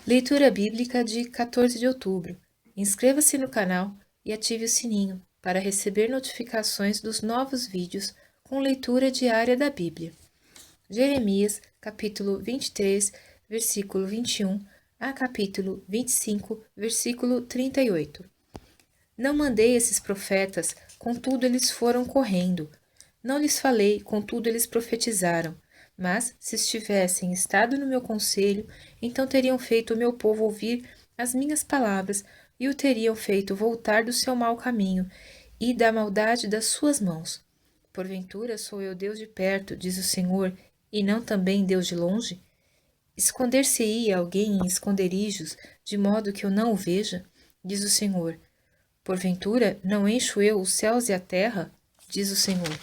Leitura bíblica de 14 de outubro. Inscreva-se no canal e ative o sininho para receber notificações dos novos vídeos com leitura diária da Bíblia. Jeremias, capítulo 23, versículo 21 a capítulo 25, versículo 38. Não mandei esses profetas, contudo eles foram correndo. Não lhes falei, contudo eles profetizaram. Mas, se estivessem estado no meu conselho, então teriam feito o meu povo ouvir as minhas palavras e o teriam feito voltar do seu mau caminho e da maldade das suas mãos. Porventura sou eu Deus de perto, diz o Senhor, e não também Deus de longe? Esconder-se-ia alguém em esconderijos, de modo que eu não o veja? Diz o Senhor. Porventura não encho eu os céus e a terra? Diz o Senhor.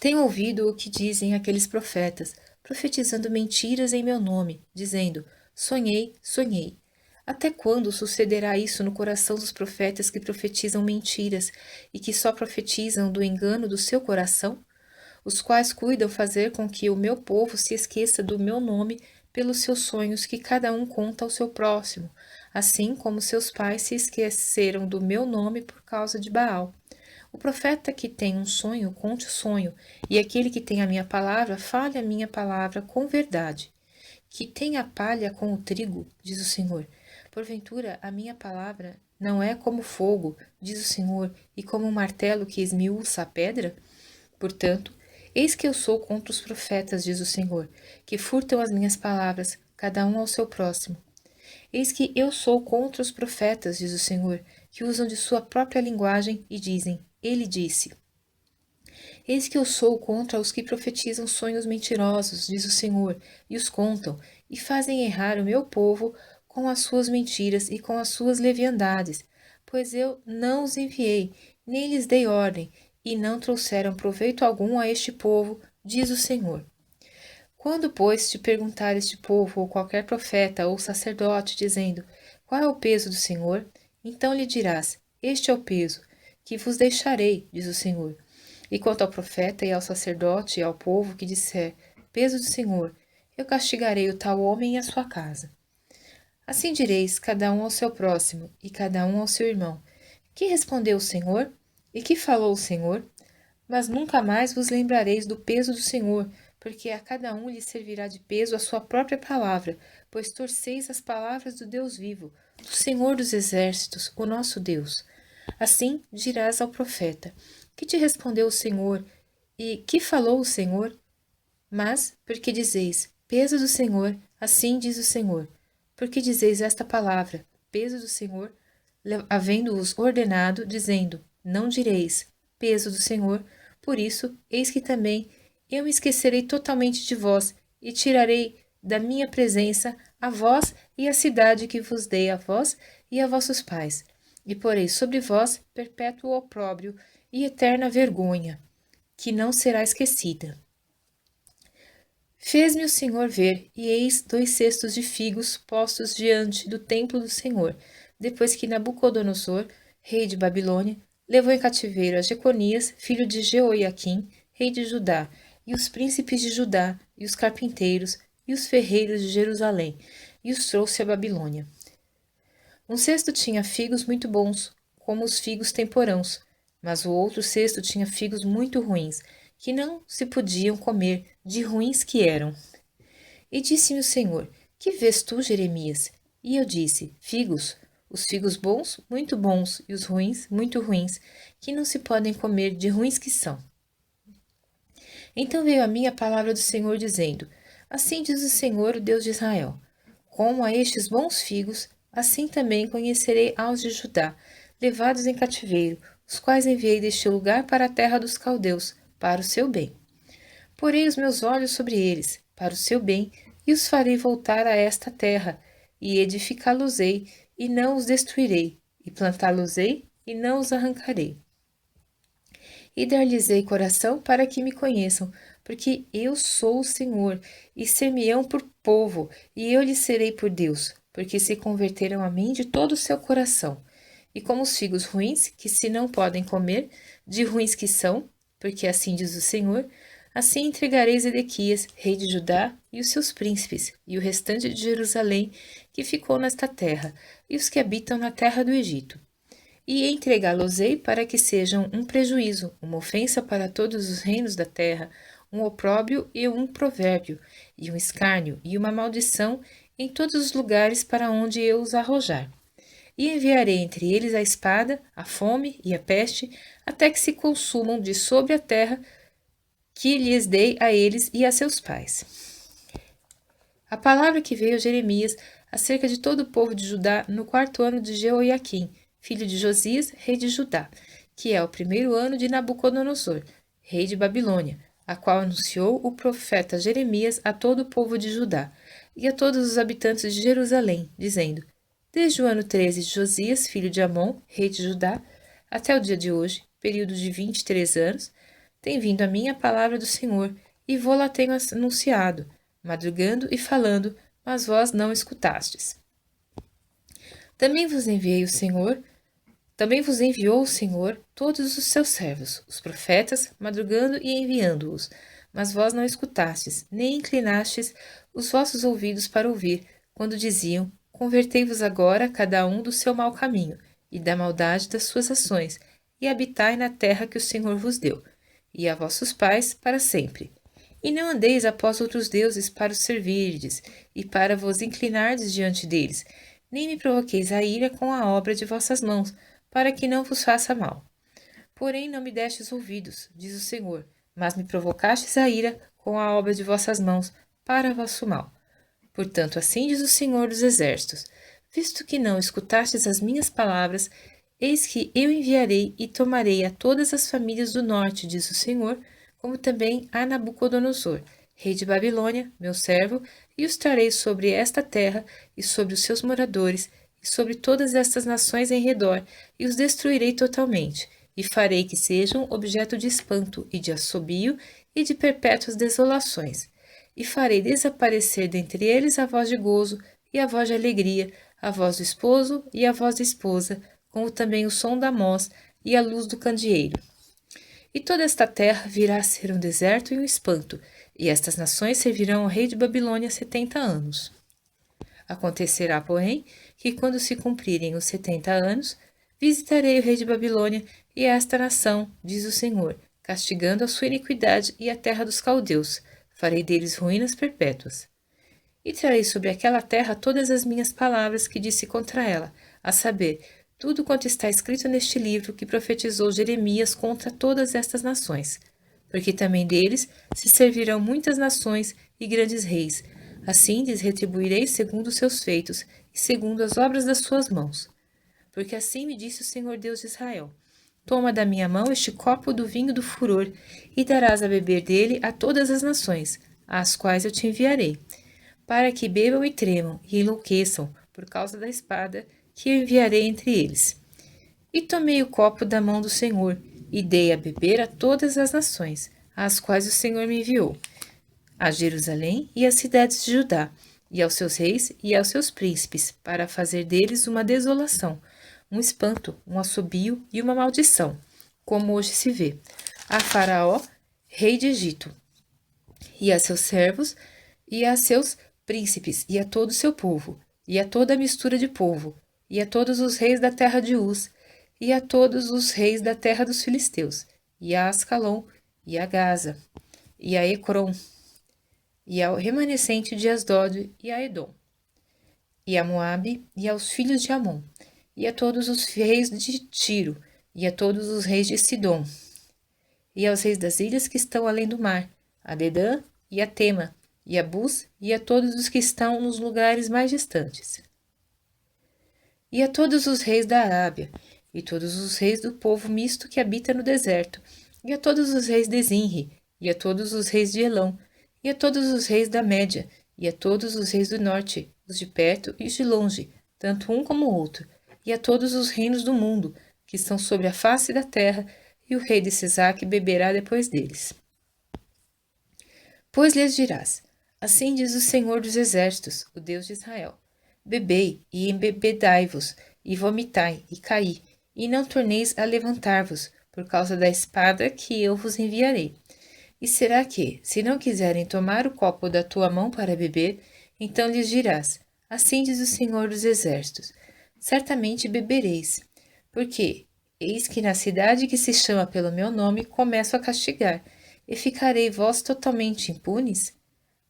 Tenho ouvido o que dizem aqueles profetas, profetizando mentiras em meu nome, dizendo: sonhei, sonhei. Até quando sucederá isso no coração dos profetas que profetizam mentiras e que só profetizam do engano do seu coração? Os quais cuidam fazer com que o meu povo se esqueça do meu nome pelos seus sonhos que cada um conta ao seu próximo, assim como seus pais se esqueceram do meu nome por causa de Baal. O profeta que tem um sonho, conte o sonho, e aquele que tem a minha palavra, fale a minha palavra com verdade. Que tem a palha com o trigo, diz o Senhor. Porventura, a minha palavra não é como fogo, diz o Senhor, e como um martelo que esmiuça a pedra? Portanto, eis que eu sou contra os profetas, diz o Senhor, que furtam as minhas palavras, cada um ao seu próximo. Eis que eu sou contra os profetas, diz o Senhor, que usam de sua própria linguagem e dizem: Ele disse. Eis que eu sou contra os que profetizam sonhos mentirosos, diz o Senhor, e os contam, e fazem errar o meu povo com as suas mentiras e com as suas leviandades, pois eu não os enviei, nem lhes dei ordem, e não trouxeram proveito algum a este povo, diz o Senhor. Quando, pois, te perguntar este povo, ou qualquer profeta ou sacerdote, dizendo: Qual é o peso do Senhor? Então lhe dirás: Este é o peso, que vos deixarei, diz o Senhor. E quanto ao profeta e ao sacerdote e ao povo que disser: Peso do Senhor, eu castigarei o tal homem e a sua casa. Assim direis, cada um ao seu próximo, e cada um ao seu irmão: Que respondeu o Senhor? E que falou o Senhor? Mas nunca mais vos lembrareis do peso do Senhor, porque a cada um lhe servirá de peso a sua própria palavra, pois torceis as palavras do Deus vivo, do Senhor dos exércitos, o nosso Deus. Assim dirás ao profeta: Que te respondeu o Senhor? E que falou o Senhor? Mas, porque dizeis: Peso do Senhor, assim diz o Senhor. Porque dizeis esta palavra: Peso do Senhor, havendo-os ordenado, dizendo: Não direis: Peso do Senhor. Por isso, eis que também eu me esquecerei totalmente de vós e tirarei da minha presença a vós e a cidade que vos dei a vós e a vossos pais, e porei sobre vós perpétuo opróbrio e eterna vergonha, que não será esquecida. Fez-me o Senhor ver, e eis 2 cestos de figos postos diante do templo do Senhor, depois que Nabucodonosor, rei de Babilônia, levou em cativeiro a Jeconias, filho de Jeoiaquim, rei de Judá, e os príncipes de Judá, e os carpinteiros, e os ferreiros de Jerusalém, e os trouxe à Babilônia. Um cesto tinha figos muito bons, como os figos temporãos, mas o outro cesto tinha figos muito ruins, que não se podiam comer, de ruins que eram. E disse-me o Senhor: Que vês tu, Jeremias? E eu disse: Figos, os figos bons, e os ruins, muito ruins, que não se podem comer, de ruins que são. Então veio a mim a palavra do Senhor, dizendo: Assim diz o Senhor, o Deus de Israel: Como a estes bons figos, assim também conhecerei aos de Judá, levados em cativeiro, os quais enviei deste lugar para a terra dos caldeus, para o seu bem. Porei os meus olhos sobre eles, para o seu bem, e os farei voltar a esta terra, e edificá-los-ei, e não os destruirei, e plantá-los-ei, e não os arrancarei. E dar-lhes-ei coração para que me conheçam, porque eu sou o Senhor, e ser-me-ão por povo, e eu lhes serei por Deus, porque se converteram a mim de todo o seu coração. E como os figos ruins, que se não podem comer, de ruins que são, porque assim diz o Senhor, Assim entregarei Zedequias, rei de Judá, e os seus príncipes, e o restante de Jerusalém, que ficou nesta terra, e os que habitam na terra do Egito. E entregá-los-ei para que sejam um prejuízo, uma ofensa para todos os reinos da terra, um opróbrio e um provérbio, e um escárnio e uma maldição em todos os lugares para onde eu os arrojar. E enviarei entre eles a espada, a fome e a peste, até que se consumam de sobre a terra que lhes dei a eles e a seus pais. A palavra que veio a Jeremias acerca de todo o povo de Judá no 4º ano de Jeoiaquim, filho de Josias, rei de Judá, que é o 1º ano de Nabucodonosor, rei de Babilônia, a qual anunciou o profeta Jeremias a todo o povo de Judá e a todos os habitantes de Jerusalém, dizendo: Desde o ano 13 de Josias, filho de Amon, rei de Judá, até o dia de hoje, período de 23 anos, tem vindo a mim a palavra do Senhor, e vô-la tenho anunciado, madrugando e falando, mas vós não escutastes. Também vos enviou o Senhor todos os seus servos, os profetas, madrugando e enviando-os, mas vós não escutastes, nem inclinastes os vossos ouvidos para ouvir, quando diziam: Convertei-vos agora cada um do seu mau caminho e da maldade das suas ações, e habitai na terra que o Senhor vos deu, e a vossos pais para sempre. E não andeis após outros deuses para os servirdes, e para vos inclinardes diante deles, nem me provoqueis a ira com a obra de vossas mãos, para que não vos faça mal. Porém não me destes ouvidos, diz o Senhor, mas me provocastes a ira com a obra de vossas mãos, para vosso mal. Portanto, assim diz o Senhor dos Exércitos, visto que não escutastes as minhas palavras, eis que eu enviarei e tomarei a todas as famílias do norte, diz o Senhor, como também a Nabucodonosor, rei de Babilônia, meu servo, e os trarei sobre esta terra e sobre os seus moradores, e sobre todas estas nações em redor, e os destruirei totalmente, e farei que sejam objeto de espanto e de assobio e de perpétuas desolações. E farei desaparecer dentre eles a voz de gozo e a voz de alegria, a voz do esposo e a voz da esposa, como também o som da moz e a luz do candeeiro. E toda esta terra virá a ser um deserto e um espanto, e estas nações servirão ao rei de Babilônia 70 anos. Acontecerá, porém, que quando se cumprirem os 70 anos, visitarei o rei de Babilônia e esta nação, diz o Senhor, castigando a sua iniquidade e a terra dos caldeus, farei deles ruínas perpétuas. E trarei sobre aquela terra todas as minhas palavras que disse contra ela, a saber, tudo quanto está escrito neste livro que profetizou Jeremias contra todas estas nações, porque também deles se servirão muitas nações e grandes reis. Assim lhes retribuirei segundo os seus feitos e segundo as obras das suas mãos. Porque assim me disse o Senhor Deus de Israel: Toma da minha mão este copo do vinho do furor e darás a beber dele a todas as nações, às quais eu te enviarei, para que bebam e tremam e enlouqueçam por causa da espada que eu enviarei entre eles. E tomei o copo da mão do Senhor e dei a beber a todas as nações, às quais o Senhor me enviou, a Jerusalém e às cidades de Judá, e aos seus reis e aos seus príncipes, para fazer deles uma desolação, um espanto, um assobio e uma maldição, como hoje se vê, a Faraó, rei de Egito, e a seus servos, e a seus príncipes, e a todo o seu povo, e a toda a mistura de povo, e a todos os reis da terra de Uz, e a todos os reis da terra dos filisteus, e a Ascalon, e a Gaza, e a Ecrom, e ao remanescente de Asdod e a Edom, e a Moabe, e aos filhos de Amon, e a todos os reis de Tiro, e a todos os reis de Sidom, e aos reis das ilhas que estão além do mar, a Dedã e a Tema, e a Bus, e a todos os que estão nos lugares mais distantes, e a todos os reis da Arábia, e todos os reis do povo misto que habita no deserto, e a todos os reis de Zinri, e a todos os reis de Elão, e a todos os reis da Média, e a todos os reis do norte, os de perto e os de longe, tanto um como o outro, e a todos os reinos do mundo, que estão sobre a face da terra, e o rei de Sisaque beberá depois deles. Pois lhes dirás: Assim diz o Senhor dos Exércitos, o Deus de Israel: Bebei e embebedai-vos, e vomitai, e caí, e não torneis a levantar-vos, por causa da espada que eu vos enviarei. E será que, se não quiserem tomar o copo da tua mão para beber, então lhes dirás: Assim diz o Senhor dos Exércitos: Certamente bebereis, porque eis que na cidade que se chama pelo meu nome começo a castigar, e ficarei vós totalmente impunes?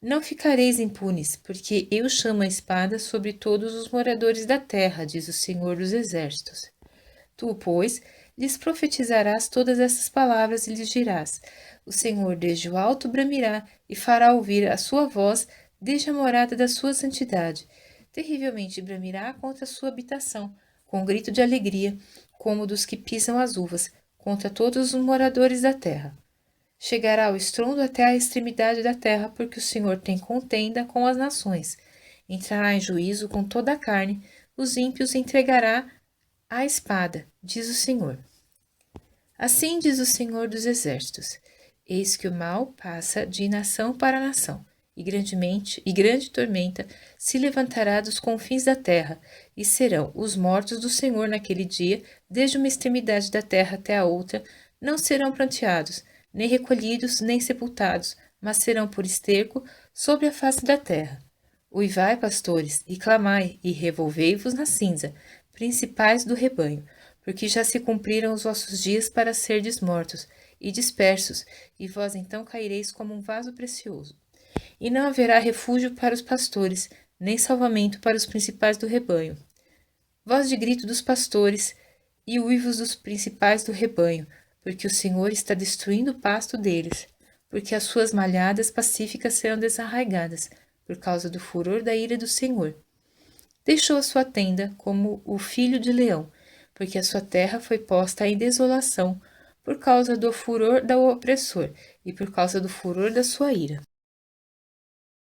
Não ficareis impunes, porque eu chamo a espada sobre todos os moradores da terra, diz o Senhor dos Exércitos. Tu, pois, lhes profetizarás todas essas palavras e lhes dirás: O Senhor desde o alto bramirá e fará ouvir a sua voz desde a morada da sua santidade. Terrivelmente bramirá contra a sua habitação, com grito de alegria, como dos que pisam as uvas, contra todos os moradores da terra. Chegará o estrondo até a extremidade da terra, porque o Senhor tem contenda com as nações. Entrará em juízo com toda a carne, os ímpios entregará à espada, diz o Senhor. Assim diz o Senhor dos Exércitos: Eis que o mal passa de nação para nação, e grande tormenta se levantará dos confins da terra, e serão os mortos do Senhor naquele dia, desde uma extremidade da terra até a outra, não serão pranteados, nem recolhidos, nem sepultados, mas serão por esterco sobre a face da terra. Uivai, pastores, e clamai, e revolvei-vos na cinza, principais do rebanho, porque já se cumpriram os vossos dias para serdes mortos e dispersos, e vós então caireis como um vaso precioso. E não haverá refúgio para os pastores, nem salvamento para os principais do rebanho. Voz de grito dos pastores e uivos dos principais do rebanho, porque o Senhor está destruindo o pasto deles, porque as suas malhadas pacíficas serão desarraigadas, por causa do furor da ira do Senhor. Deixou a sua tenda como o filho de leão, porque a sua terra foi posta em desolação, por causa do furor do opressor e por causa do furor da sua ira.